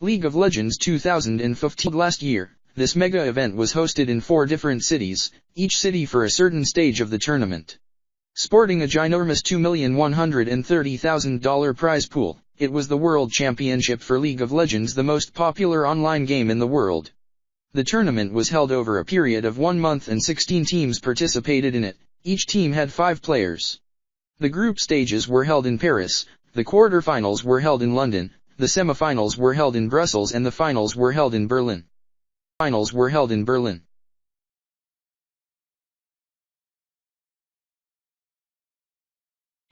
League of Legends 2015. Last year, this mega event was hosted in 4 different cities, each city for a certain stage of the tournament. Sporting a ginormous $2,130,000 prize pool, it was the World Championship for League of Legends, the most popular online game in the world. The tournament was held over a period of 1 month and 16 teams participated in it. Each team had 5 players. The group stages were held in Paris, the quarterfinals were held in London, the semifinals were held in Brussels and the finals were held in Berlin.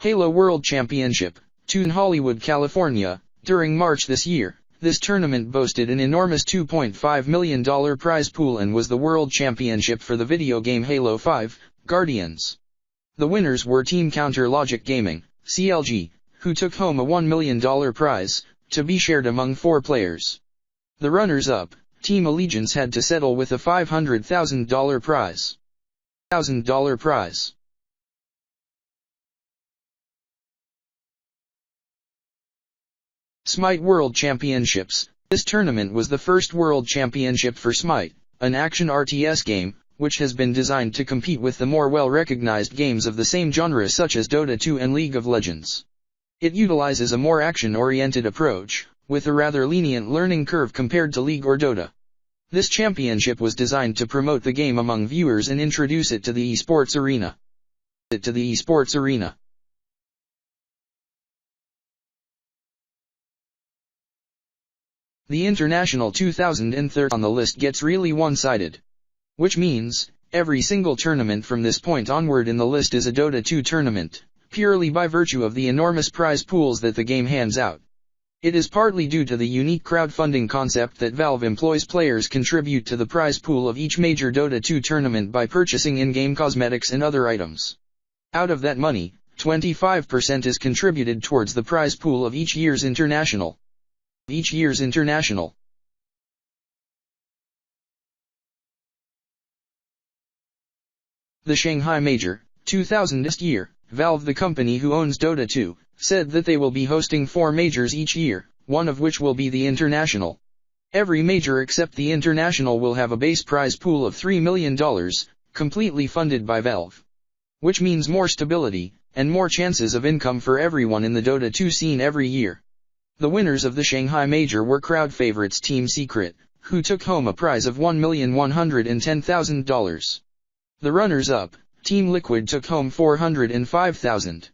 Halo World Championship, in Hollywood, California. During March this year, this tournament boasted an enormous $2.5 million prize pool and was the World Championship for the video game Halo 5, Guardians. The winners were Team Counter Logic Gaming, CLG, who took home a $1 million prize, to be shared among 4 players. The runners-up, Team Allegiance, had to settle with a $500,000 prize. Smite World Championships. This tournament was the first World Championship for Smite, an action RTS game, which has been designed to compete with the more well-recognized games of the same genre such as Dota 2 and League of Legends. It utilizes a more action-oriented approach, with a rather lenient learning curve compared to League or Dota. This championship was designed to promote the game among viewers and introduce it to the esports arena. The International 2013 on the list gets really one-sided. Which means, every single tournament from this point onward in the list is a Dota 2 tournament, purely by virtue of the enormous prize pools that the game hands out. It is partly due to the unique crowdfunding concept that Valve employs. Players contribute to the prize pool of each major Dota 2 tournament by purchasing in-game cosmetics and other items. Out of that money, 25% is contributed towards the prize pool of each year's international. The Shanghai Major, 2000. This year, Valve, the company who owns Dota 2, said that they will be hosting 4 majors each year, one of which will be the International. Every major except the International will have a base prize pool of $3 million, completely funded by Valve. Which means more stability, and more chances of income for everyone in the Dota 2 scene every year. The winners of the Shanghai Major were crowd favorites Team Secret, who took home a prize of $1,110,000. The runners-up, Team Liquid, took home $405,000.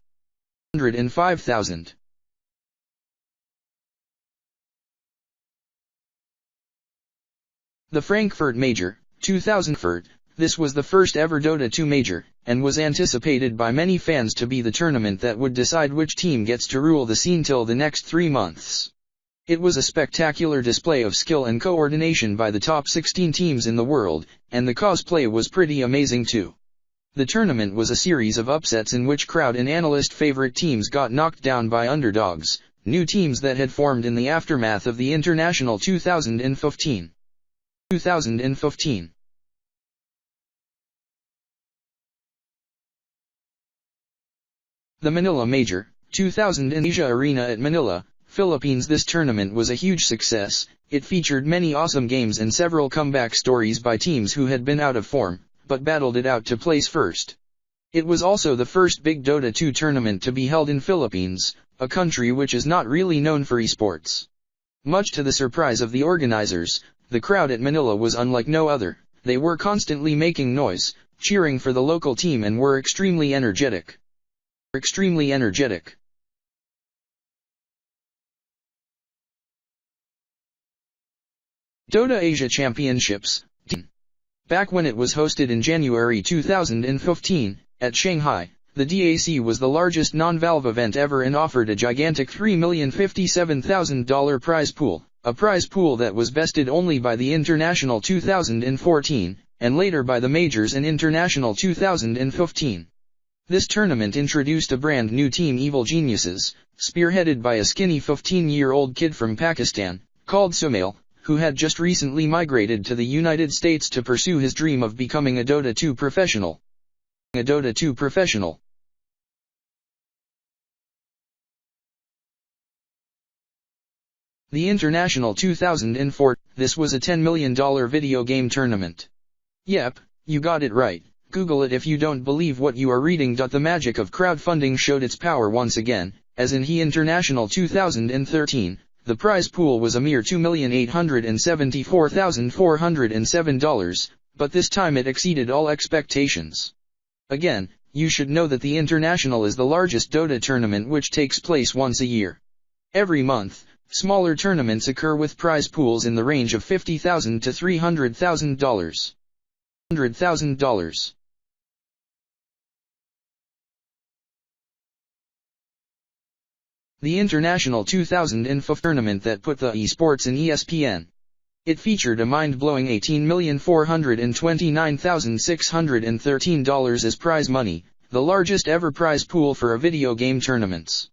The Frankfurt Major, 2000. This was the first ever Dota 2 major, and was anticipated by many fans to be the tournament that would decide which team gets to rule the scene till the next 3 months. It was a spectacular display of skill and coordination by the top 16 teams in the world, and the cosplay was pretty amazing too. The tournament was a series of upsets in which crowd and analyst favorite teams got knocked down by underdogs, new teams that had formed in the aftermath of the International 2015. The Manila Major, 2000 in Asia Arena at Manila, Philippines. This tournament was a huge success. It featured many awesome games and several comeback stories by teams who had been out of form, but battled it out to place first. It was also the first big Dota 2 tournament to be held in Philippines, a country which is not really known for esports. Much to the surprise of the organizers, the crowd at Manila was unlike no other. They were constantly making noise, cheering for the local team, and were extremely energetic. Dota Asia Championships. Back when it was hosted in January 2015, at Shanghai, the DAC was the largest non-Valve event ever and offered a gigantic $3,057,000 prize pool, a prize pool that was bested only by the International 2014, and later by the Majors and International 2015. This tournament introduced a brand new team, Evil Geniuses, spearheaded by a skinny 15-year-old kid from Pakistan, called Sumail, who had just recently migrated to the United States to pursue his dream of becoming a Dota 2 professional. The International 2004, this was a $10 million video game tournament. Yep, you got it right. Google it if you don't believe what you are reading. The magic of crowdfunding showed its power once again, as in the International 2013, the prize pool was a mere $2,874,407, but this time it exceeded all expectations. Again, you should know that the International is the largest Dota tournament which takes place once a year. Every month, smaller tournaments occur with prize pools in the range of $50,000 to $300,000. $100,000. The International 2005 tournament that put the esports in ESPN. It featured a mind-blowing $18,429,613 as prize money, the largest ever prize pool for a video game tournaments.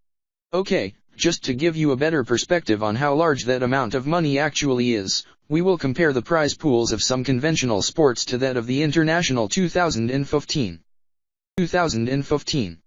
Okay, just to give you a better perspective on how large that amount of money actually is, we will compare the prize pools of some conventional sports to that of the International 2015. 2015.